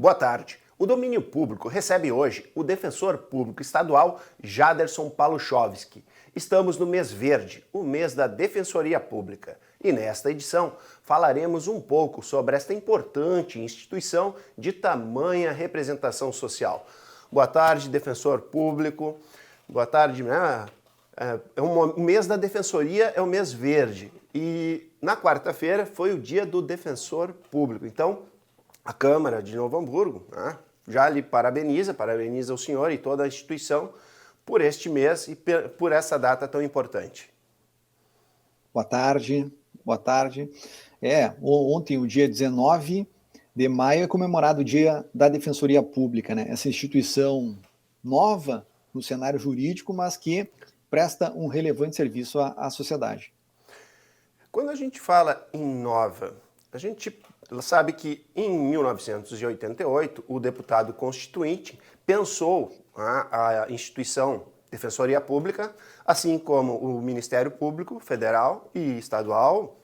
Boa tarde. O domínio público recebe hoje o defensor público estadual Jaderson Paluchovski. Estamos no mês verde, o mês da Defensoria Pública. E nesta edição falaremos um pouco sobre esta importante instituição de tamanha representação social. Boa tarde, defensor público. Boa tarde. O mês da Defensoria é o mês verde. E na quarta-feira foi o dia do defensor público. Então, a Câmara de Novo Hamburgo já lhe parabeniza o senhor e toda a instituição por este mês e por essa data tão importante. Boa tarde, boa tarde. Ontem, o dia 19 de maio, é comemorado o Dia da Defensoria Pública, né? Essa instituição nova no cenário jurídico, mas que presta um relevante serviço à sociedade. Quando a gente fala em nova, a gente sabe que em 1988 o deputado constituinte pensou a instituição Defensoria Pública, assim como o Ministério Público Federal e Estadual,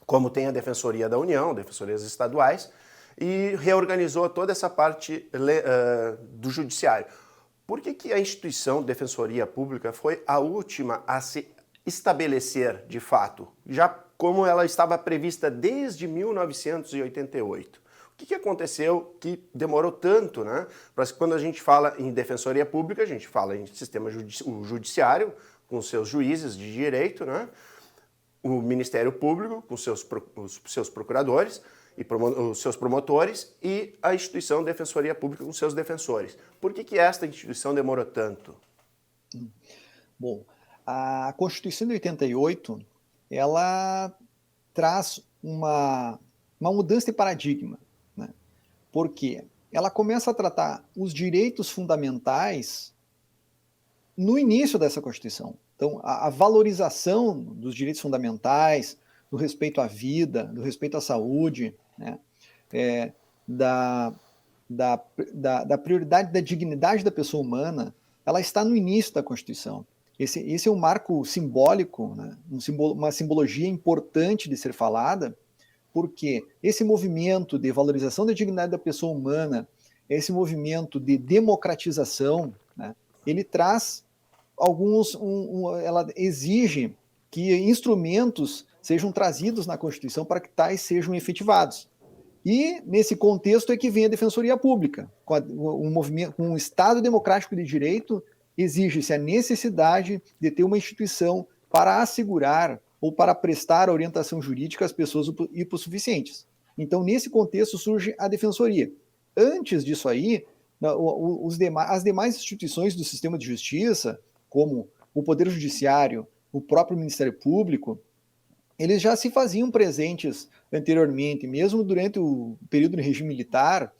como tem a Defensoria da União, defensorias estaduais, e reorganizou toda essa parte do Judiciário. Por que a instituição Defensoria Pública foi a última a se estabelecer de fato, já como ela estava prevista desde 1988? O que aconteceu que demorou tanto, né? Quando a gente fala em Defensoria Pública, a gente fala em sistema judiciário, com seus juízes de direito, né? O Ministério Público, com os seus procuradores, e os seus promotores, e a instituição Defensoria Pública com seus defensores. Por que esta instituição demorou tanto? Bom, a Constituição de 88, ela traz uma mudança de paradigma, né? Porque ela começa a tratar os direitos fundamentais no início dessa Constituição. Então, a valorização dos direitos fundamentais, do respeito à vida, do respeito à saúde, né? Da prioridade da dignidade da pessoa humana, ela está no início da Constituição. Esse é um marco simbólico, né? Uma simbologia importante de ser falada, porque esse movimento de valorização da dignidade da pessoa humana, esse movimento de democratização, né? Ele traz ela exige que instrumentos sejam trazidos na Constituição para que tais sejam efetivados. E, nesse contexto, é que vem a Defensoria Pública. Com um Estado democrático de direito, exige-se a necessidade de ter uma instituição para assegurar ou para prestar orientação jurídica às pessoas hipossuficientes. Então, nesse contexto, surge a Defensoria. Antes disso aí, as demais instituições do sistema de justiça, como o Poder Judiciário, o próprio Ministério Público, eles já se faziam presentes anteriormente, mesmo durante o período de regime militar,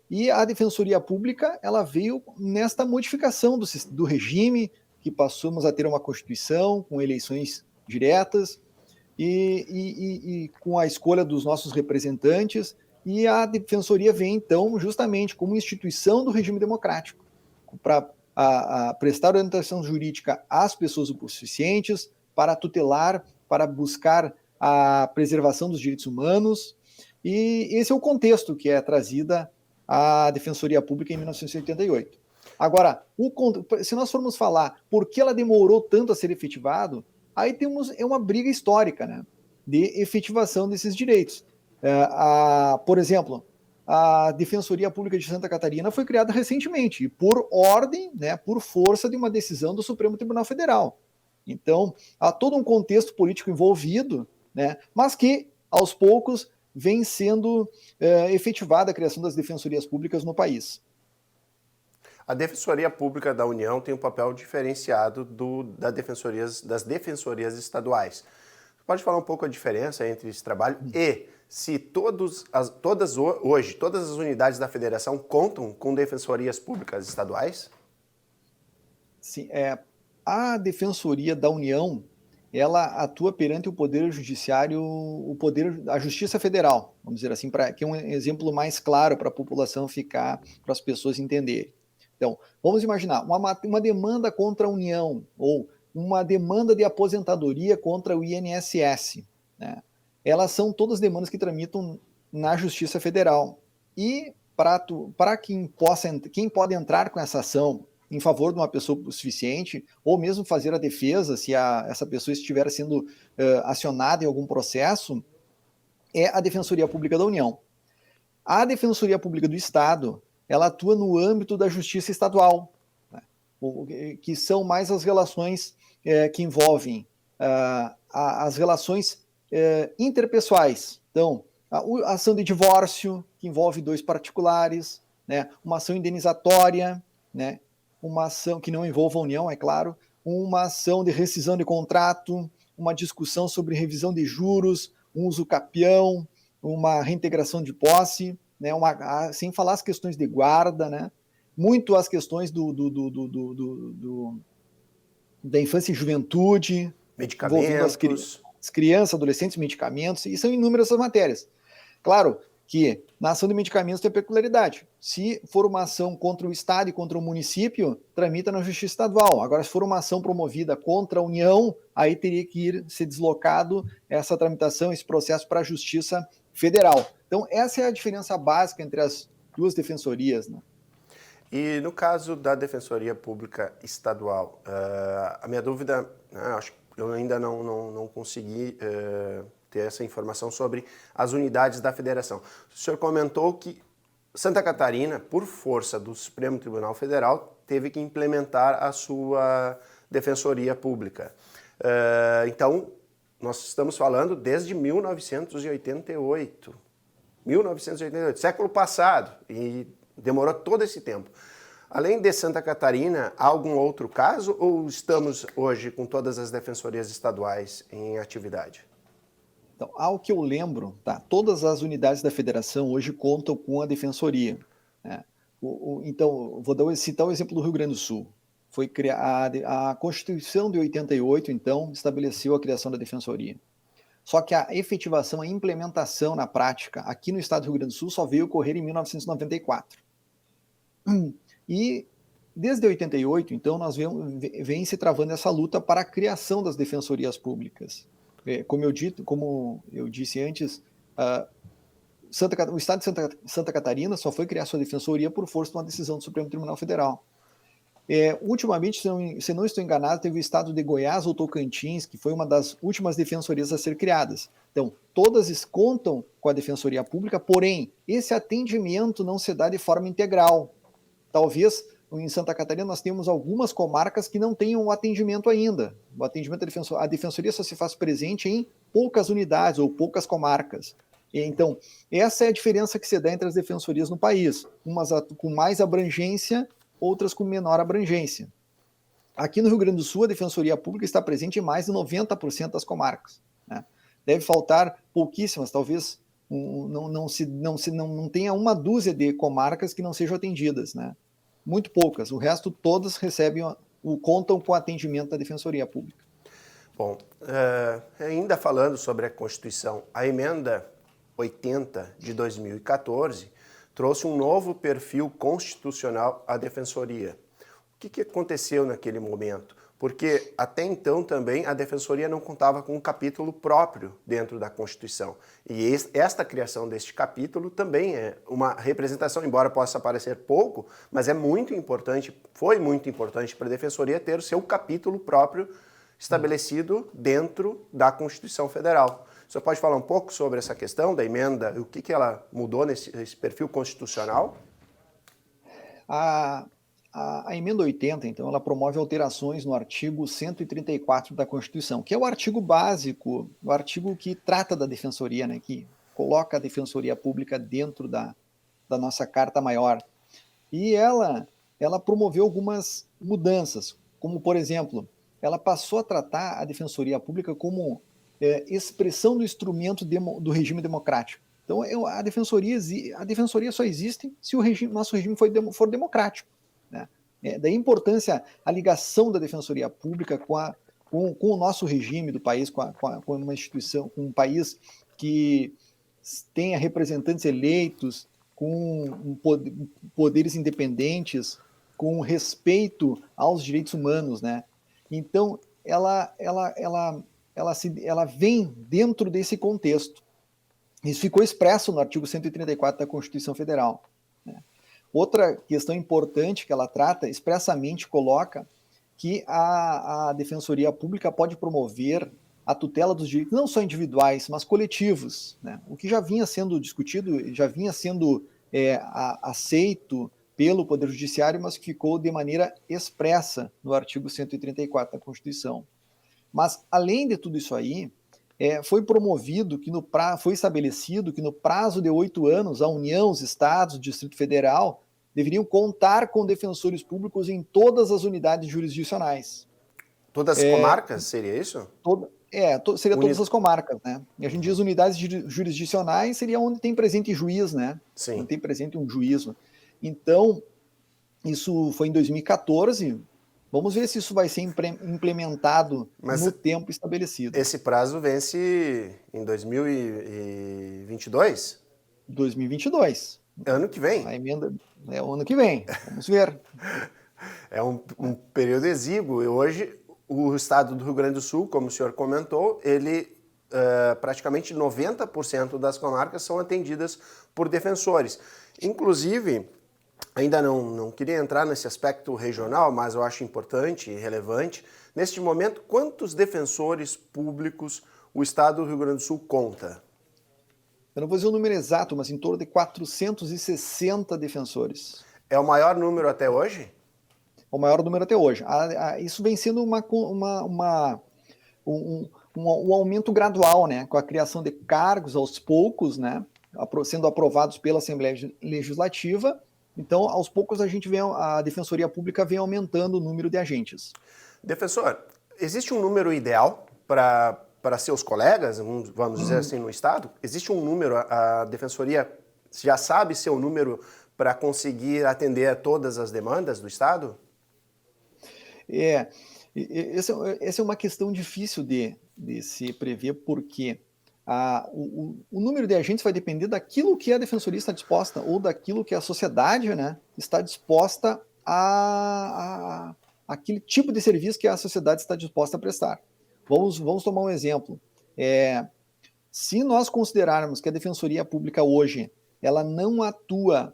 e a Defensoria Pública ela veio nesta modificação do regime, que passamos a ter uma Constituição com eleições diretas e com a escolha dos nossos representantes, e a Defensoria vem, então, justamente como instituição do regime democrático, para prestar orientação jurídica às pessoas hipossuficientes, para tutelar, para buscar a preservação dos direitos humanos, e esse é o contexto que é trazida a Defensoria Pública em 1988. Agora, se nós formos falar por que ela demorou tanto a ser efetivado, aí temos uma briga histórica, né, de efetivação desses direitos. Por exemplo, a Defensoria Pública de Santa Catarina foi criada recentemente, por ordem, né, por força de uma decisão do Supremo Tribunal Federal. Então, há todo um contexto político envolvido, né, mas que, aos poucos, vem sendo efetivada a criação das defensorias públicas no país. A Defensoria Pública da União tem um papel diferenciado das defensorias estaduais. Você pode falar um pouco a diferença entre esse trabalho e se todas as unidades da federação contam com defensorias públicas estaduais? Sim, a Defensoria da União, ela atua perante o Poder Judiciário, a Justiça Federal, vamos dizer assim, que é um exemplo mais claro para a população ficar, para as pessoas entenderem. Então, vamos imaginar uma demanda contra a União, ou uma demanda de aposentadoria contra o INSS, né? Elas são todas demandas que tramitam na Justiça Federal. E, para quem pode entrar com essa ação em favor de uma pessoa o suficiente, ou mesmo fazer a defesa, se essa pessoa estiver sendo acionada em algum processo, é a Defensoria Pública da União. A Defensoria Pública do Estado, ela atua no âmbito da Justiça Estadual, né, que são mais as relações que envolvem as relações interpessoais. Então, a ação de divórcio, que envolve dois particulares, né, uma ação indenizatória, né, uma ação que não envolva a União, é claro, uma ação de rescisão de contrato, uma discussão sobre revisão de juros, um uso capião, uma reintegração de posse, né, sem falar as questões de guarda, né, muito as questões da infância e juventude, envolvendo as crianças, adolescentes, medicamentos, e são inúmeras essas matérias. Claro que na ação de medicamentos tem peculiaridade. Se for uma ação contra o Estado e contra o município, tramita na Justiça Estadual. Agora, se for uma ação promovida contra a União, aí teria que ser deslocado essa tramitação, esse processo para a Justiça Federal. Então, essa é a diferença básica entre as duas defensorias, né? E no caso da Defensoria Pública Estadual, a minha dúvida, acho que eu ainda não consegui ter essa informação sobre as unidades da federação. O senhor comentou que Santa Catarina, por força do Supremo Tribunal Federal, teve que implementar a sua Defensoria Pública. Então, nós estamos falando desde 1988. 1988, século passado, e demorou todo esse tempo. Além de Santa Catarina, há algum outro caso ou estamos hoje com todas as defensorias estaduais em atividade? Então, ao que eu lembro, todas as unidades da federação hoje contam com a defensoria, né? Então, citar o exemplo do Rio Grande do Sul. Foi criada a Constituição de 88, então, estabeleceu a criação da defensoria. Só que a efetivação, a implementação na prática, aqui no estado do Rio Grande do Sul, só veio ocorrer em 1994. E desde 88, então, nós vem se travando essa luta para a criação das defensorias públicas. Como eu disse antes, o estado de Santa Catarina só foi criar sua defensoria por força de uma decisão do Supremo Tribunal Federal. Ultimamente, se não estou enganado, teve o estado de Goiás ou Tocantins, que foi uma das últimas defensorias a ser criadas. Então, todas contam com a defensoria pública, porém, esse atendimento não se dá de forma integral. Talvez em Santa Catarina nós temos algumas comarcas que não tenham o atendimento ainda. O atendimento a defensoria só se faz presente em poucas unidades ou poucas comarcas. Então, essa é a diferença que se dá entre as defensorias no país. Umas com mais abrangência, outras com menor abrangência. Aqui no Rio Grande do Sul, a defensoria pública está presente em mais de 90% das comarcas, né? Deve faltar pouquíssimas, talvez não tenha uma dúzia de comarcas que não sejam atendidas, né? Muito poucas. O resto, todas contam com o atendimento da Defensoria Pública. Bom, ainda falando sobre a Constituição, a emenda 80 de 2014 trouxe um novo perfil constitucional à Defensoria. O que aconteceu naquele momento? Porque até então também a Defensoria não contava com um capítulo próprio dentro da Constituição. E esta criação deste capítulo também é uma representação, embora possa parecer pouco, mas é muito importante, foi muito importante para a Defensoria ter o seu capítulo próprio estabelecido dentro da Constituição Federal. O senhor pode falar um pouco sobre essa questão da emenda, o que ela mudou nesse perfil constitucional? A emenda 80, então, ela promove alterações no artigo 134 da Constituição, que é o artigo básico, o artigo que trata da defensoria, né, que coloca a defensoria pública dentro da nossa Carta Maior. E ela promoveu algumas mudanças, como, por exemplo, ela passou a tratar a defensoria pública como expressão do instrumento do regime democrático. Então, a defensoria só existe se o nosso regime for democrático, né? Da importância, a ligação da defensoria pública com o nosso regime do país, com uma instituição, com um país que tenha representantes eleitos, com poderes independentes, com respeito aos direitos humanos, né? Então, ela vem dentro desse contexto. Isso ficou expresso no artigo 134 da Constituição Federal, né? Outra questão importante que ela trata, expressamente coloca que a Defensoria Pública pode promover a tutela dos direitos, não só individuais, mas coletivos, né? O que já vinha sendo discutido, já vinha sendo aceito pelo Poder Judiciário, mas ficou de maneira expressa no artigo 134 da Constituição. Mas, além de tudo isso aí, foi promovido, foi estabelecido que no prazo de 8 anos, a União, os Estados, o Distrito Federal, deveriam contar com defensores públicos em todas as unidades jurisdicionais. Todas as comarcas, seria isso? Seria todas as comarcas, né? E a gente diz unidades jurisdicionais, seria onde tem presente juiz, né? Sim. Onde tem presente um juiz. Então, isso foi em 2014. Vamos ver se isso vai ser implementado no tempo estabelecido. Esse prazo vence em 2022? 2022. Ano que vem. A emenda é o ano que vem. Vamos ver. É um período exíguo. E hoje, o estado do Rio Grande do Sul, como o senhor comentou, ele praticamente 90% das comarcas são atendidas por defensores. Inclusive, ainda não queria entrar nesse aspecto regional, mas eu acho importante e relevante. Neste momento, quantos defensores públicos o estado do Rio Grande do Sul conta? Eu não vou dizer o número exato, mas em torno de 460 defensores. É o maior número até hoje? O maior número até hoje. Isso vem sendo um aumento gradual, né? Com a criação de cargos aos poucos, né? Sendo aprovados pela Assembleia Legislativa. Então, aos poucos, a Defensoria Pública vem aumentando o número de agentes. Defensor, existe um número ideal para seus colegas, vamos dizer assim, no Estado? Existe um número, a Defensoria já sabe seu número para conseguir atender a todas as demandas do Estado? Essa é uma questão difícil de se prever, porque o número de agentes vai depender daquilo que a Defensoria está disposta, ou daquilo que a sociedade, né, está disposta aquele tipo de serviço que a sociedade está disposta a prestar. Vamos tomar um exemplo. Se nós considerarmos que a Defensoria Pública hoje ela não atua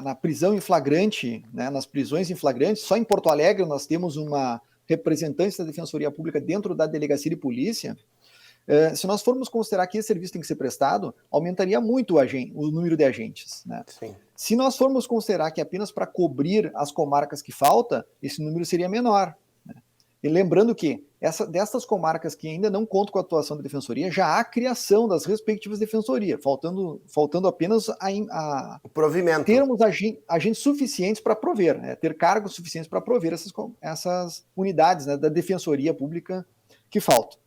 na prisão em flagrante, né, nas prisões em flagrante, só em Porto Alegre nós temos uma representante da Defensoria Pública dentro da Delegacia de Polícia. Se nós formos considerar que esse serviço tem que ser prestado, aumentaria muito o número de agentes, né? Sim. Se nós formos considerar que apenas para cobrir as comarcas que falta, esse número seria menor, né? E lembrando que dessas comarcas que ainda não contam com a atuação da Defensoria, já há criação das respectivas defensorias, faltando apenas o provimento. Termos agentes suficientes para prover, né? Ter cargos suficientes para prover essas unidades, né, da Defensoria Pública que faltam.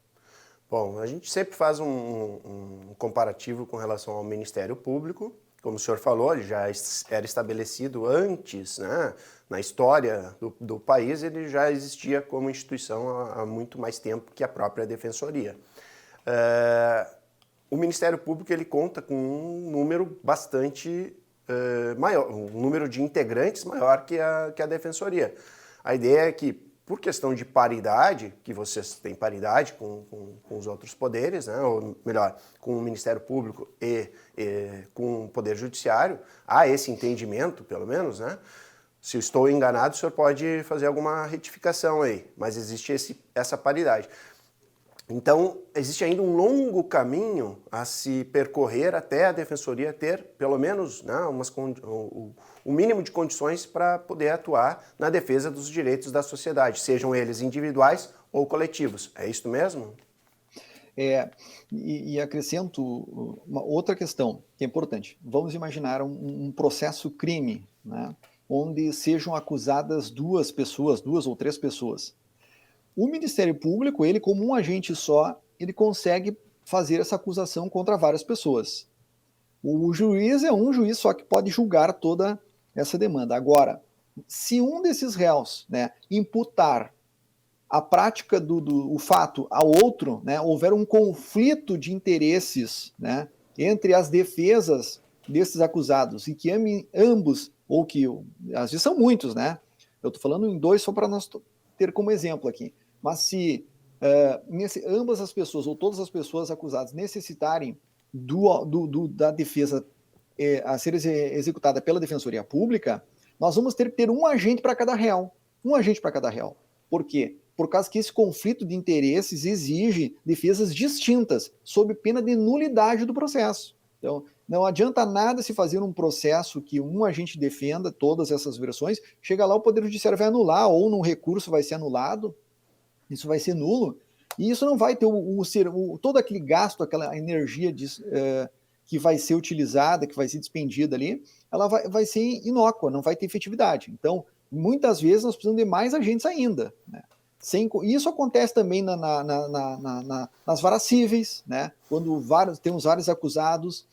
Bom, a gente sempre faz um comparativo com relação ao Ministério Público. Como o senhor falou, ele já era estabelecido antes, né? Na história do país, ele já existia como instituição há muito mais tempo que a própria Defensoria. O Ministério Público ele conta com um número bastante maior, um número de integrantes maior que a Defensoria. A ideia é que, por questão de paridade, que vocês têm paridade com os outros poderes, né? Ou melhor, com o Ministério Público e com o Poder Judiciário, há esse entendimento, pelo menos, né? Se eu estou enganado, o senhor pode fazer alguma retificação aí, mas existe essa paridade. Então, existe ainda um longo caminho a se percorrer até a Defensoria ter, pelo menos, né, o mínimo de condições para poder atuar na defesa dos direitos da sociedade, sejam eles individuais ou coletivos. É isso mesmo? E acrescento uma outra questão que é importante. Vamos imaginar um processo crime, né, onde sejam acusadas duas ou três pessoas. O Ministério Público, ele como um agente só, ele consegue fazer essa acusação contra várias pessoas. O juiz é um juiz só que pode julgar toda essa demanda. Agora, se um desses réus, né, imputar a prática do fato ao outro, né, houver um conflito de interesses, né, entre as defesas desses acusados e que ambos, ou que às vezes são muitos, né? Eu estou falando em dois só para nós ter como exemplo aqui. Mas se ambas as pessoas ou todas as pessoas acusadas necessitarem da defesa a ser executada pela Defensoria Pública, nós vamos ter que ter um agente para cada réu. Um agente para cada réu. Por quê? Por causa que esse conflito de interesses exige defesas distintas, sob pena de nulidade do processo. Então, não adianta nada se fazer um processo que um agente defenda todas essas versões, chega lá o Poder Judiciário vai anular, ou num recurso vai ser anulado, isso vai ser nulo, e isso não vai ter todo aquele gasto, aquela energia que vai ser utilizada, que vai ser despendida ali, ela vai ser inócua, não vai ter efetividade. Então, muitas vezes nós precisamos de mais agentes ainda, né? Isso acontece também nas varas cíveis, né? Quando temos vários acusados,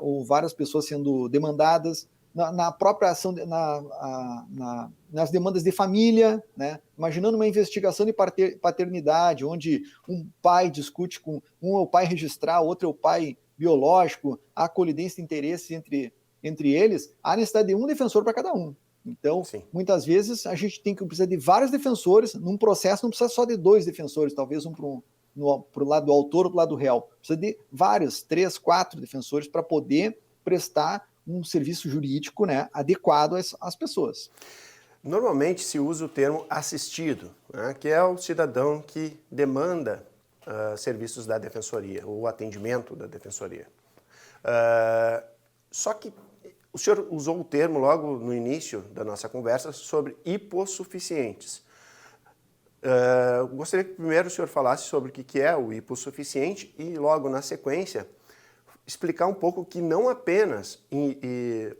ou várias pessoas sendo demandadas, na própria ação, nas demandas de família, né? Imaginando uma investigação de paternidade, onde um pai discute com um é o pai registral, outro é o pai biológico, há colidência de interesses entre eles, há necessidade de um defensor para cada um. Então, sim, muitas vezes a gente precisa de vários defensores, num processo não precisa só de 2 defensores, talvez um para o lado do autor ou para o lado do réu. Precisa de vários, 3, 4 defensores para poder prestar um serviço jurídico, né, adequado às pessoas. Normalmente se usa o termo assistido, né, que é o cidadão que demanda serviços da defensoria, ou atendimento da defensoria. Só que o senhor usou o termo logo no início da nossa conversa sobre hipossuficientes. Gostaria que primeiro o senhor falasse sobre o que é o hipossuficiente e logo na sequência explicar um pouco que não apenas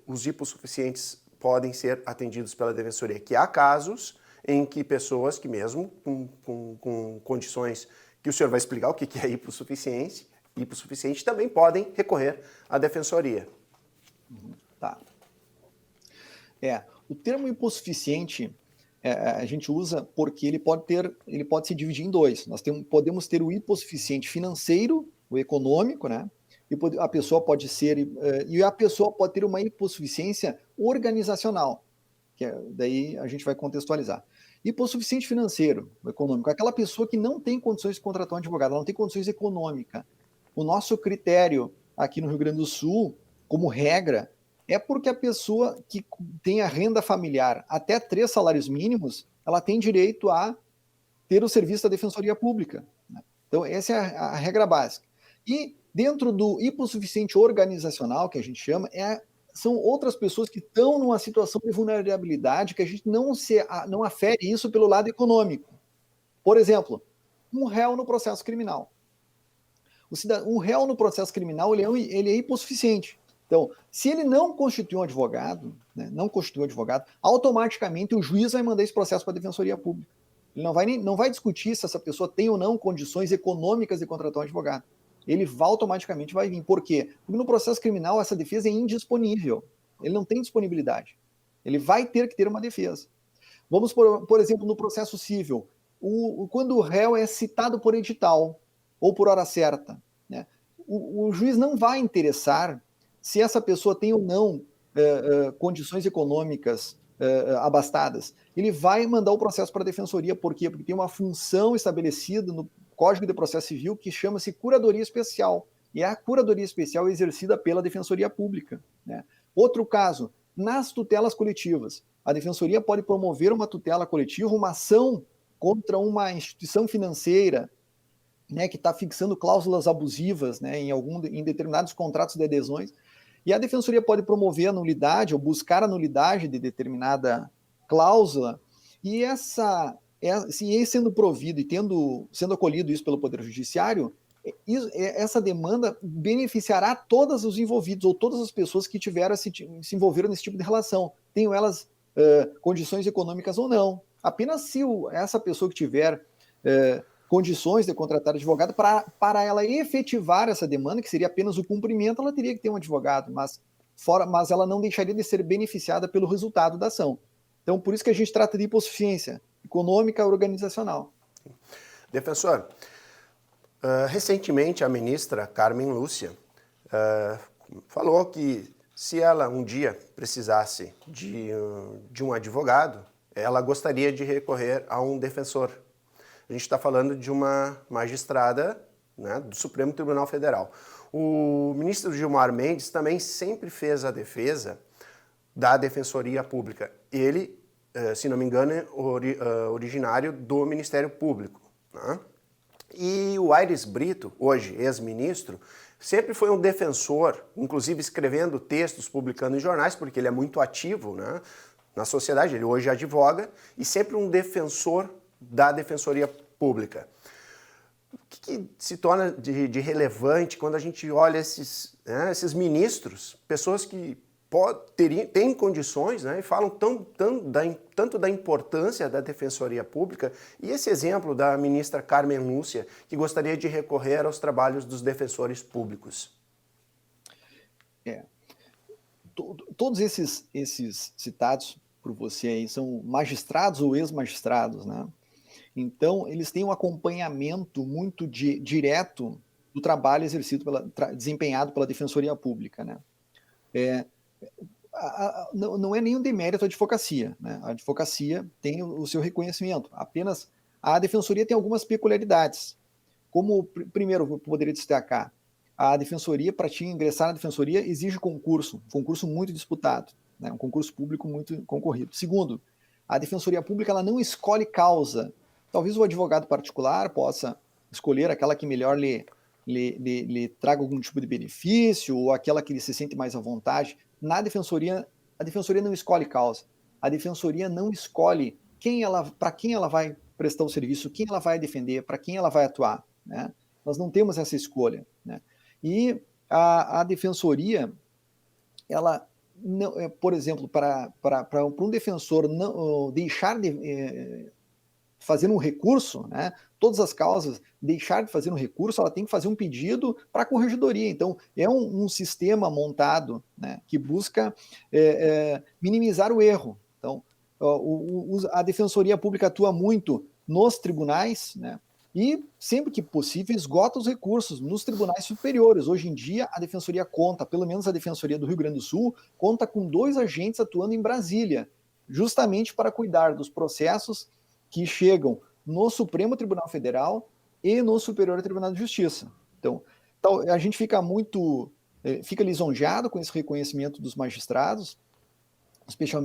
os hipossuficientes podem ser atendidos pela defensoria, que há casos em que pessoas que mesmo com condições que o senhor vai explicar o que é hipossuficiente também podem recorrer à defensoria. Tá. O termo hipossuficiente a gente usa porque ele pode se dividir em 2. Nós podemos ter o hipossuficiente financeiro, o econômico, né? E a pessoa pode ter uma hipossuficiência organizacional, daí a gente vai contextualizar. Hipossuficiente financeiro, o econômico, aquela pessoa que não tem condições de contratar um advogado, ela não tem condições econômicas. O nosso critério aqui no Rio Grande do Sul, como regra, é porque a pessoa que tem a renda familiar até 3 salários mínimos, ela tem direito a ter o serviço da Defensoria Pública, né? Então, essa é a regra básica. E dentro do hipossuficiente organizacional, que a gente chama, são outras pessoas que estão numa situação de vulnerabilidade que a gente não afere isso pelo lado econômico. Por exemplo, um réu no processo criminal. Um réu no processo criminal ele é hipossuficiente. Então, se ele não constitui um advogado, né, automaticamente o juiz vai mandar esse processo para a Defensoria Pública. Ele não vai discutir se essa pessoa tem ou não condições econômicas de contratar um advogado. Ele automaticamente vai vir. Por quê? Porque no processo criminal essa defesa é indisponível. Ele não tem disponibilidade. Ele vai ter que ter uma defesa. Vamos, por exemplo, no processo civil. Quando o réu é citado por edital ou por hora certa, né, o juiz não vai interessar se essa pessoa tem ou não condições econômicas abastadas. Ele vai mandar o processo para a defensoria. Por quê? Porque tem uma função estabelecida no Código de Processo Civil que chama-se curadoria especial. E a curadoria especial é exercida pela Defensoria Pública, né? Outro caso, nas tutelas coletivas. A Defensoria pode promover uma tutela coletiva, uma ação contra uma instituição financeira, né, que está fixando cláusulas abusivas, né, em determinados contratos de adesões. E a Defensoria pode promover a nulidade ou buscar a nulidade de determinada cláusula, e sendo provido e sendo acolhido isso pelo Poder Judiciário, essa demanda beneficiará todos os envolvidos ou todas as pessoas que se envolveram nesse tipo de relação, tenham elas condições econômicas ou não. Apenas se essa pessoa que tiver condições de contratar advogado, para ela efetivar essa demanda, que seria apenas o cumprimento, ela teria que ter um advogado, mas ela não deixaria de ser beneficiada pelo resultado da ação. Então, por isso que a gente trata de hipossuficiência econômica organizacional. Defensor, recentemente a ministra Carmen Lúcia falou que se ela um dia precisasse de um advogado, ela gostaria de recorrer a um defensor. A gente está falando de uma magistrada, né, do Supremo Tribunal Federal. O ministro Gilmar Mendes também sempre fez a defesa da Defensoria Pública. Ele, se não me engano, é originário do Ministério Público, né? E o Aires Brito, hoje ex-ministro, sempre foi um defensor, inclusive escrevendo textos, publicando em jornais, porque ele é muito ativo, né, na sociedade, ele hoje advoga, e sempre um defensor da Defensoria Pública. O que se torna de relevante quando a gente olha esses ministros, pessoas que têm condições, né, e falam tanto da importância da Defensoria Pública, e esse exemplo da ministra Carmen Lúcia, que gostaria de recorrer aos trabalhos dos defensores públicos? Todos esses citados por você aí são magistrados ou ex-magistrados, né? Então, eles têm um acompanhamento muito direto do trabalho exercido, desempenhado pela Defensoria Pública, né? Não é nenhum demérito a advocacia, né? A advocacia tem o seu reconhecimento, apenas a Defensoria tem algumas peculiaridades. Como, primeiro, eu poderia destacar, a Defensoria, para te ingressar na Defensoria, exige concurso muito disputado, né? Um concurso público muito concorrido. Segundo, a Defensoria Pública ela não escolhe causa. Talvez o advogado particular possa escolher aquela que melhor lhe traga algum tipo de benefício ou aquela que ele se sente mais à vontade. Na Defensoria, a Defensoria não escolhe causa. A Defensoria não escolhe para quem ela vai prestar o serviço, quem ela vai defender, para quem ela vai atuar, né? Nós não temos essa escolha, né? E a Defensoria, ela, não, por exemplo, para um defensor não deixar de fazer um recurso, né, todas as causas, deixar de fazer um recurso, ela tem que fazer um pedido para a corregedoria. Então, é um sistema montado, né, que busca minimizar o erro. Então, a Defensoria Pública atua muito nos tribunais, né, e, sempre que possível, esgota os recursos nos tribunais superiores. Hoje em dia, a Defensoria conta, pelo menos a Defensoria do Rio Grande do Sul, conta com 2 agentes atuando em Brasília, justamente para cuidar dos processos que chegam no Supremo Tribunal Federal e no Superior Tribunal de Justiça. Então a gente fica fica lisonjeado com esse reconhecimento dos magistrados,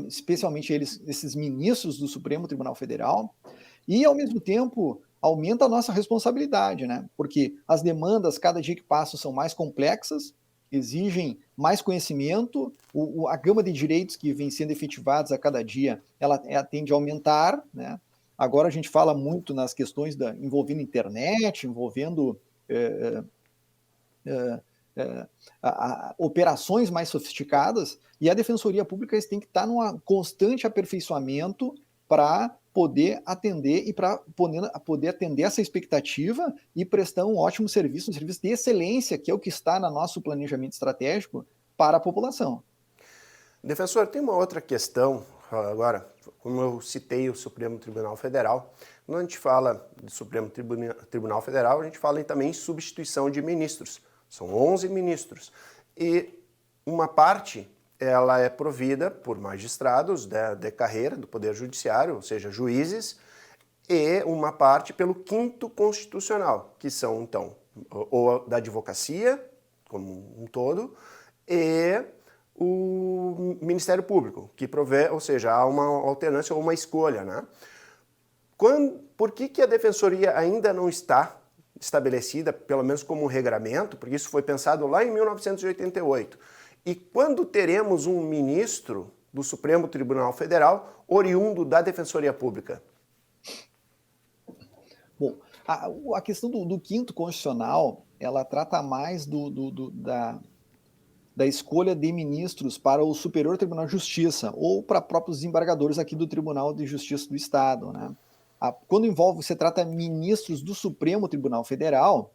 especialmente esses ministros do Supremo Tribunal Federal, e, ao mesmo tempo, aumenta a nossa responsabilidade, né? Porque as demandas, cada dia que passa, são mais complexas, exigem mais conhecimento, a gama de direitos que vem sendo efetivados a cada dia, ela tende a aumentar, né? Agora a gente fala muito nas questões envolvendo internet, envolvendo operações mais sofisticadas, e a Defensoria Pública tem que estar num constante aperfeiçoamento para poder atender poder atender essa expectativa e prestar um ótimo serviço, um serviço de excelência, que é o que está no nosso planejamento estratégico para a população. Defensor, tem uma outra questão agora, como eu citei o Supremo Tribunal Federal. Quando a gente fala do Supremo Tribunal Federal, a gente fala também em substituição de ministros. São 11 ministros. E uma parte ela é provida por magistrados de carreira do Poder Judiciário, ou seja, juízes, e uma parte pelo 5º Constitucional, que são, então, ou da advocacia, como um todo, e o Ministério Público, que provê, ou seja, há uma alternância ou uma escolha, né? Por que a Defensoria ainda não está estabelecida, pelo menos como um regramento, porque isso foi pensado lá em 1988, e quando teremos um ministro do Supremo Tribunal Federal oriundo da Defensoria Pública? Bom, a questão do 5º Constitucional, ela trata mais da escolha de ministros para o Superior Tribunal de Justiça ou para próprios desembargadores aqui do Tribunal de Justiça do Estado, né? Quando você trata ministros do Supremo Tribunal Federal,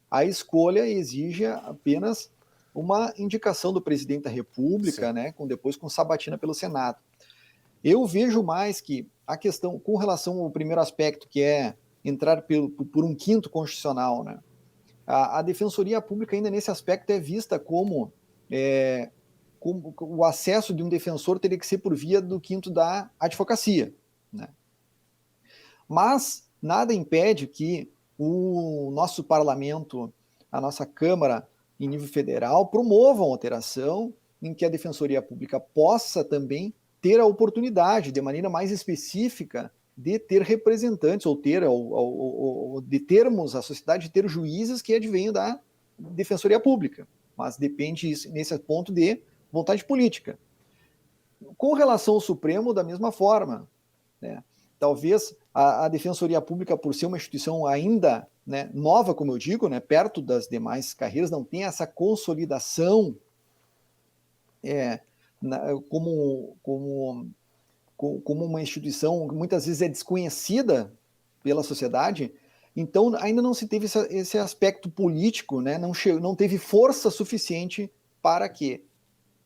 a escolha exige apenas uma indicação do presidente da República, né, depois com sabatina pelo Senado. Eu vejo mais que a questão, com relação ao primeiro aspecto, que é entrar por um 5º Constitucional, né, a Defensoria Pública ainda nesse aspecto é vista como o acesso de um defensor teria que ser por via do 5º da advocacia, né? Mas nada impede que o nosso parlamento, a nossa Câmara em nível federal, promovam alteração em que a Defensoria Pública possa também ter a oportunidade, de maneira mais específica, de ter representantes, ou de termos, a sociedade de ter juízes que advenham da Defensoria Pública. Mas depende isso, nesse ponto de vontade política. Com relação ao Supremo, da mesma forma, né? Talvez a Defensoria Pública, por ser uma instituição ainda, né, nova, como eu digo, né, perto das demais carreiras, não tem essa consolidação como uma instituição que muitas vezes é desconhecida pela sociedade. Então ainda não se teve esse aspecto político, né, não teve força suficiente para que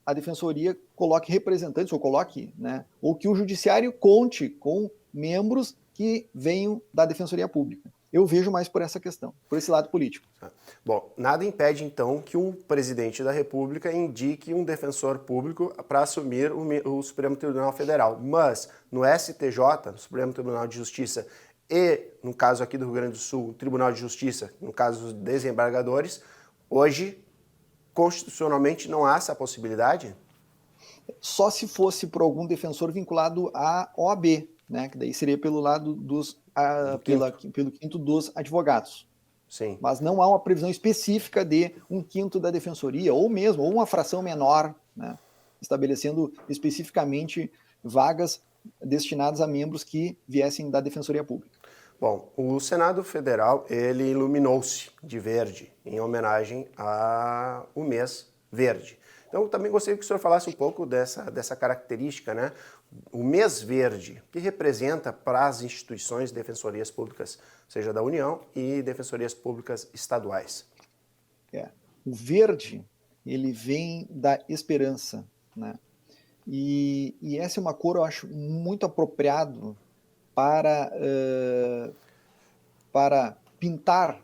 a Defensoria coloque representantes, ou que o Judiciário conte com membros que venham da Defensoria Pública. Eu vejo mais por essa questão, por esse lado político. Bom, nada impede, então, que um presidente da República indique um defensor público para assumir o Supremo Tribunal Federal. Mas, no STJ, no Supremo Tribunal de Justiça, e, no caso aqui do Rio Grande do Sul, o Tribunal de Justiça, no caso dos desembargadores, hoje, constitucionalmente, não há essa possibilidade? Só se fosse por algum defensor vinculado à OAB, né? Que daí seria pelo lado pelo quinto dos advogados. Sim. Mas não há uma previsão específica de um quinto da defensoria, ou uma fração menor, né? Estabelecendo especificamente vagas destinadas a membros que viessem da Defensoria Pública. Bom, o Senado Federal, ele iluminou-se de verde em homenagem ao mês verde. Então, eu também gostaria que o senhor falasse um pouco dessa característica, né? O mês verde, que representa para as instituições de defensorias públicas, seja da União e defensorias públicas estaduais. O verde, ele vem da esperança, né? E essa é uma cor, eu acho, muito apropriado para pintar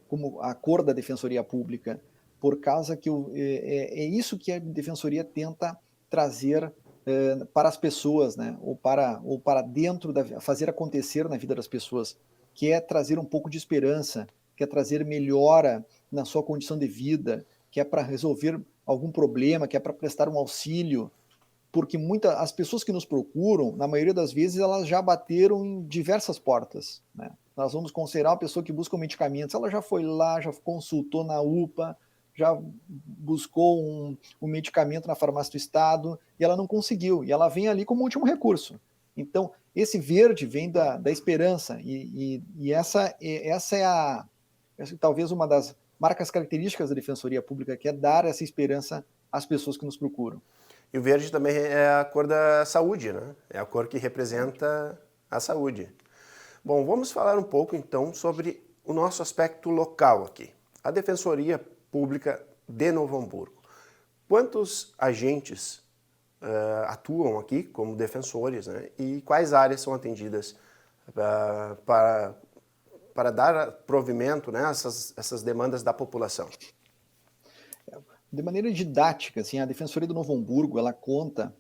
como a cor da Defensoria Pública, por causa que é isso que a Defensoria tenta trazer para as pessoas, né? ou para dentro, fazer acontecer na vida das pessoas, que é trazer um pouco de esperança, que é trazer melhora na sua condição de vida, que é para resolver algum problema, que é para prestar um auxílio, porque as pessoas que nos procuram, na maioria das vezes, elas já bateram em diversas portas, né? Nós vamos considerar uma pessoa que busca medicamentos, ela já foi lá, já consultou na UPA, já buscou um medicamento na farmácia do Estado, e ela não conseguiu, e ela vem ali como último recurso. Então, esse verde vem da esperança, e essa é talvez uma das marcas características da Defensoria Pública, que é dar essa esperança às pessoas que nos procuram. E o verde também é a cor da saúde, né? É a cor que representa a saúde. Bom, vamos falar um pouco então sobre o nosso aspecto local aqui. A Defensoria Pública de Novo Hamburgo. Quantos agentes atuam aqui como defensores, né? E quais áreas são atendidas para dar provimento, né, a essas demandas da população? De maneira didática, assim, a Defensoria do Novo Hamburgo, ela conta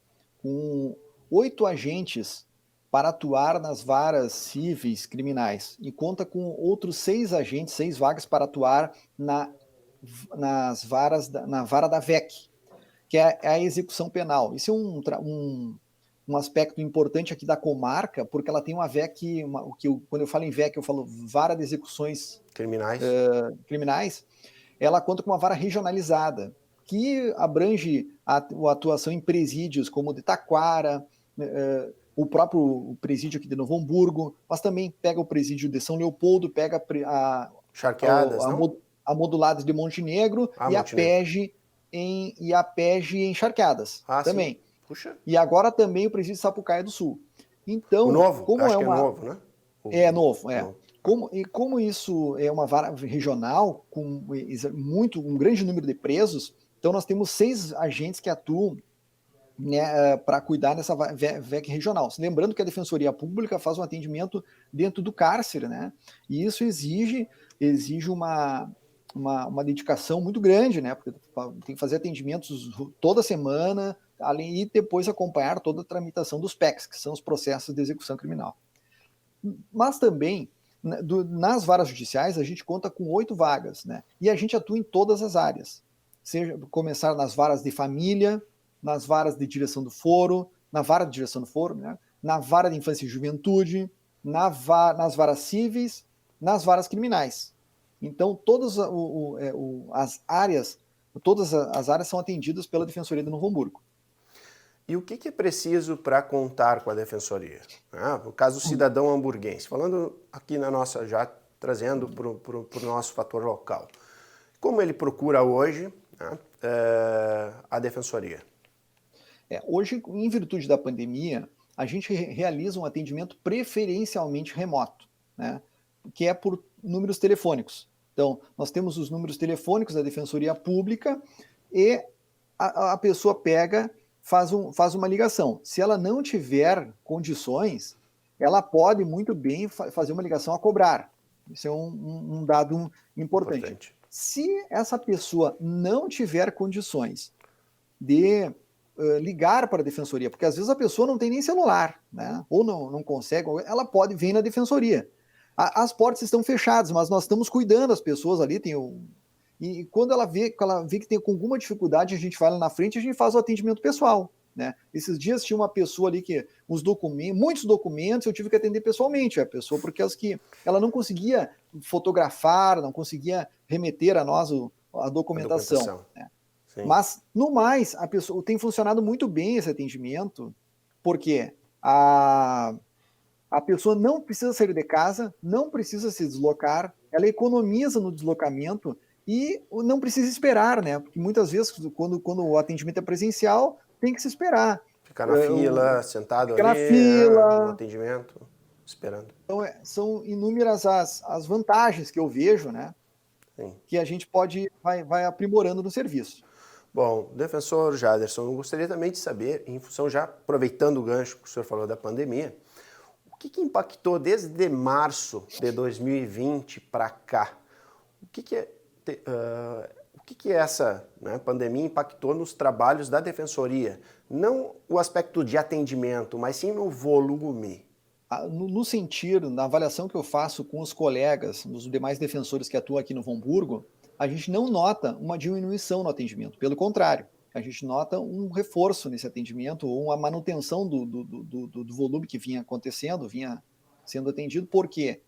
com 8 agentes para atuar nas varas cíveis criminais e conta com outros 6 agentes, 6 vagas para atuar na vara da VEC, que é a execução penal. Isso é um aspecto importante aqui da comarca, porque ela tem uma VEC, quando eu falo em VEC, eu falo Vara de Execuções Criminais, ela conta com uma vara regionalizada, que abrange a atuação em presídios como o de Taquara, o próprio presídio aqui de Novo Hamburgo, mas também pega o presídio de São Leopoldo, pega a Modulados de Montenegro e a PEG em Charqueadas também. Sim. Puxa. E agora também o presídio de Sapucaia do Sul. Então, o novo, como acho que é novo, né? É novo, é. Como isso é uma vara regional com um grande número de presos, então nós temos 6 agentes que atuam, né, para cuidar dessa VEC regional. Lembrando que a Defensoria Pública faz um atendimento dentro do cárcere, né? E isso exige uma dedicação muito grande, né? Porque tem que fazer atendimentos toda semana, além e depois acompanhar toda a tramitação dos PECs, que são os processos de execução criminal. Mas também, nas varas judiciais, a gente conta com 8 vagas, né? E a gente atua em todas as áreas. começar nas varas de família, nas varas de direção do foro, na vara de direção do foro, né? Na vara de infância e juventude, nas varas cíveis, nas varas criminais. Então, todas as áreas são atendidas pela Defensoria de Novo Hamburgo. E o que é preciso para contar com a Defensoria? No caso do cidadão hamburguense, falando aqui na nossa, já trazendo para o nosso fator local. Como ele procura hoje, né, a Defensoria? Hoje, em virtude da pandemia, a gente realiza um atendimento preferencialmente remoto, né, que é por números telefônicos. Então, nós temos os números telefônicos da Defensoria Pública e a pessoa pega, faz uma ligação. Se ela não tiver condições, ela pode muito bem fazer uma ligação a cobrar. Isso é um dado importante. Se essa pessoa não tiver condições de ligar para a Defensoria, porque às vezes a pessoa não tem nem celular, né? Ou não consegue, ela pode vir na Defensoria. As portas estão fechadas, mas nós estamos cuidando das pessoas ali, e quando ela vê que tem alguma dificuldade, a gente vai lá na frente e a gente faz o atendimento pessoal, né? Esses dias tinha uma pessoa ali que muitos documentos eu tive que atender pessoalmente, a pessoa, porque ela não conseguia fotografar, não conseguia remeter a nós a documentação. Né? Mas, no mais, a pessoa tem funcionado muito bem esse atendimento, porque a pessoa não precisa sair de casa, não precisa se deslocar, ela economiza no deslocamento e não precisa esperar, né? Porque muitas vezes, quando o atendimento é presencial, tem que se esperar. Ficar na fila, sentado ali, na fila, no atendimento, esperando. Então, são inúmeras as vantagens que eu vejo, né? Sim. Que a gente vai aprimorando no serviço. Bom, defensor Jaderson, eu gostaria também de saber, em função, já aproveitando o gancho que o senhor falou da pandemia, o que impactou desde março de 2020 para cá? O que essa, né, pandemia impactou nos trabalhos da Defensoria? Não o aspecto de atendimento, mas sim no volume. No sentido, na avaliação que eu faço com os colegas, os demais defensores que atuam aqui no Novo Hamburgo, a gente não nota uma diminuição no atendimento. Pelo contrário, a gente nota um reforço nesse atendimento ou uma manutenção do volume que vinha acontecendo, vinha sendo atendido. Por quê?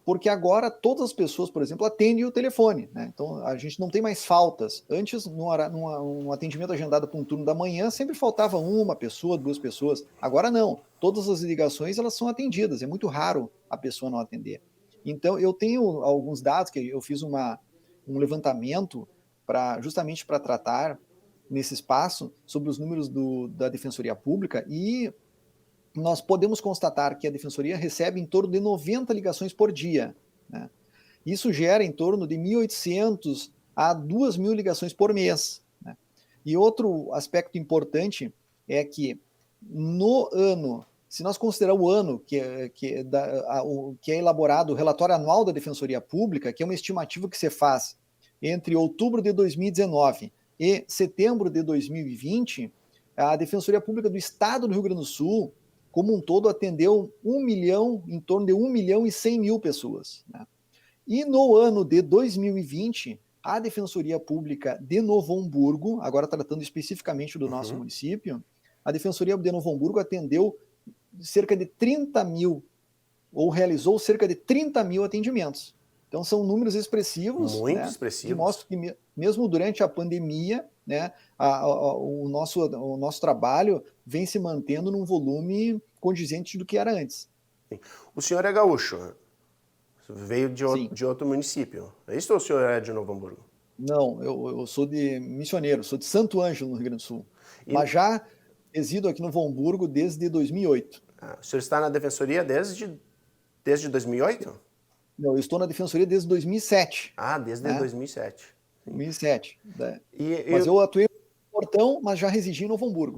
Porque agora todas as pessoas, por exemplo, atendem o telefone, né? Então a gente não tem mais faltas. Antes, num atendimento agendado para um turno da manhã, sempre faltava uma pessoa, duas pessoas. Agora não. Todas as ligações elas são atendidas. É muito raro a pessoa não atender. Então eu tenho alguns dados que eu fiz um levantamento justamente para tratar nesse espaço sobre os números da Defensoria Pública e nós podemos constatar que a Defensoria recebe em torno de 90 ligações por dia. Né? Isso gera em torno de 1.800 a 2.000 ligações por mês. Né? E outro aspecto importante é que no ano, se nós considerarmos o ano que é elaborado o relatório anual da Defensoria Pública, que é uma estimativa que se faz entre outubro de 2019 e setembro de 2020, a Defensoria Pública do Estado do Rio Grande do Sul, como um todo, atendeu em torno de 1.100.000 pessoas. Né? E no ano de 2020, a Defensoria Pública de Novo Hamburgo, agora tratando especificamente do nosso município, a Defensoria de Novo Hamburgo atendeu cerca de 30.000, ou realizou cerca de 30.000 atendimentos. Então são números expressivos. Muito, né, expressivos. Que mostram que mesmo durante a pandemia, né, o nosso trabalho vem se mantendo num volume condizente do que era antes. Sim. O senhor é gaúcho, veio de outro município. É isso ou o senhor é de Novo Hamburgo? Não, eu sou de missioneiro, sou de Santo Ângelo, no Rio Grande do Sul. Mas já resido aqui no Novo Hamburgo desde 2008. O senhor está na Defensoria desde 2008? Não, eu estou na Defensoria desde 2007. Desde 2007. 2007. Né? Mas eu atuei no Portão, mas já residi em Novo Hamburgo.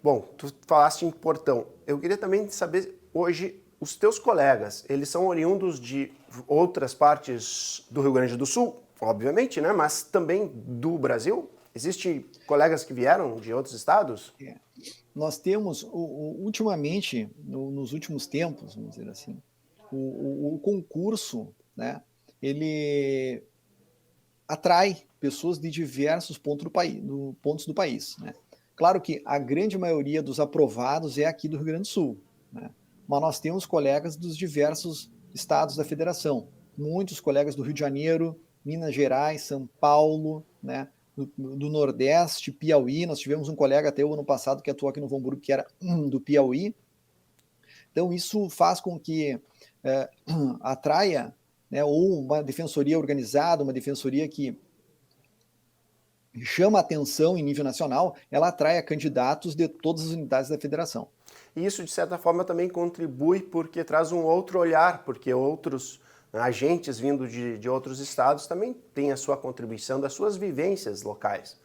Bom, tu falaste em Portão. Eu queria também saber, hoje, os teus colegas, eles são oriundos de outras partes do Rio Grande do Sul, obviamente, né? Mas também do Brasil? Existem colegas que vieram de outros estados? Nós temos, ultimamente, nos últimos tempos, vamos dizer assim, o concurso, né, ele atrai pessoas de diversos pontos do país, né? Claro que a grande maioria dos aprovados é aqui do Rio Grande do Sul, né? Mas nós temos colegas dos diversos estados da federação, muitos colegas do Rio de Janeiro, Minas Gerais, São Paulo, né? Do Nordeste, Piauí. Nós tivemos um colega até o ano passado que atuou aqui no Novo Hamburgo, que era do Piauí. Então, isso faz com que atraia, né, ou uma defensoria organizada, uma defensoria que chama atenção em nível nacional, ela atrai candidatos de todas as unidades da federação. E isso, de certa forma, também contribui porque traz um outro olhar, porque outros agentes vindo de outros estados também têm a sua contribuição das suas vivências locais.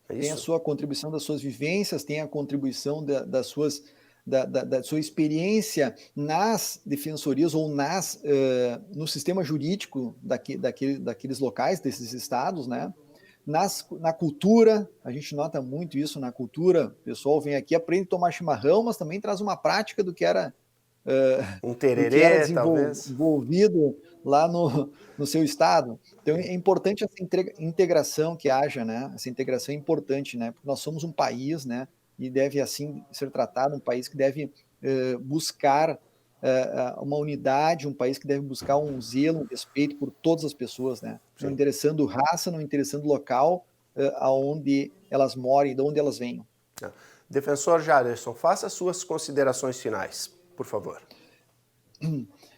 É isso? Tem a sua contribuição das suas vivências, tem a contribuição da sua experiência nas defensorias ou no sistema jurídico daqueles locais, desses estados, né? Na cultura, a gente nota muito isso na cultura. O pessoal vem aqui, aprende a tomar chimarrão, mas também traz uma prática do que era um tererê, talvez, desenvolvido lá no seu estado. Então é importante essa integração que haja, né? Essa integração é importante, né? Porque nós somos um país, né? E deve assim ser tratado, um país que deve buscar uma unidade, um país que deve buscar um zelo, um respeito por todas as pessoas, né? Não interessando raça, não interessando local aonde elas morem, de onde elas venham. Defensor Jaderson, faça as suas considerações finais, por favor.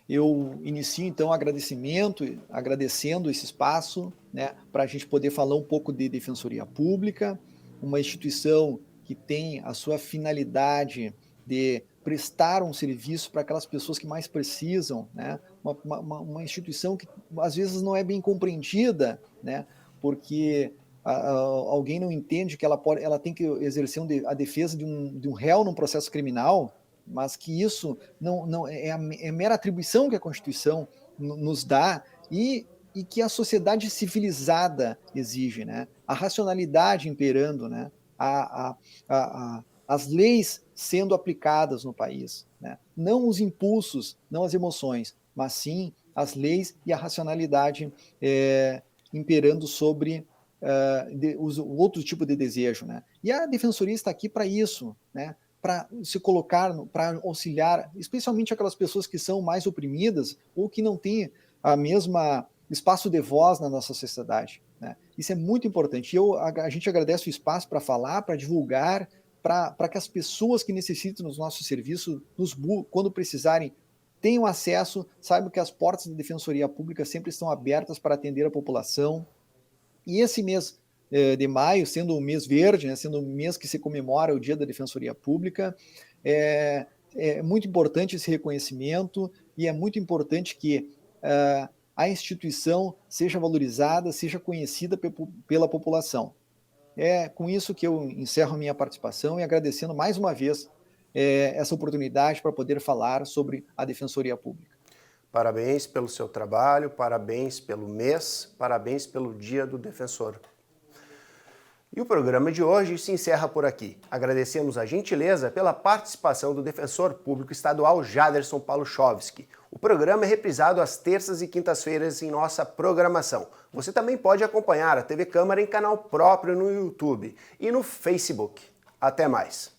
Eu inicio, então, agradecendo esse espaço, né, para a gente poder falar um pouco de Defensoria Pública, uma instituição que tem a sua finalidade de prestar um serviço para aquelas pessoas que mais precisam, né? Uma instituição que às vezes não é bem compreendida, né? Porque alguém não entende que ela tem que exercer a defesa de um réu num processo criminal, mas que isso não é mera atribuição que a Constituição nos dá e que a sociedade civilizada exige, né? A racionalidade imperando, né? As leis sendo aplicadas no país, né? Não os impulsos, não as emoções, mas sim as leis e a racionalidade imperando sobre outro tipo de desejo, né? E a Defensoria está aqui para isso, né? Para se colocar, para auxiliar, especialmente aquelas pessoas que são mais oprimidas ou que não têm a mesma espaço de voz na nossa sociedade, né? Isso é muito importante. E a gente agradece o espaço para falar, para divulgar, para que as pessoas que necessitam dos nossos serviços, quando precisarem, tenham acesso, saibam que as portas da Defensoria Pública sempre estão abertas para atender a população. E esse mês de maio, sendo o mês verde, né, sendo o mês que se comemora o Dia da Defensoria Pública, é muito importante esse reconhecimento e é muito importante que a instituição seja valorizada, seja conhecida pela população. É com isso que eu encerro a minha participação e agradecendo mais uma vez essa oportunidade para poder falar sobre a Defensoria Pública. Parabéns pelo seu trabalho, parabéns pelo mês, parabéns pelo Dia do Defensor. E o programa de hoje se encerra por aqui. Agradecemos a gentileza pela participação do Defensor Público Estadual Jaderson Paluchowski. O programa é reprisado às terças e quintas-feiras em nossa programação. Você também pode acompanhar a TV Câmara em canal próprio no YouTube e no Facebook. Até mais!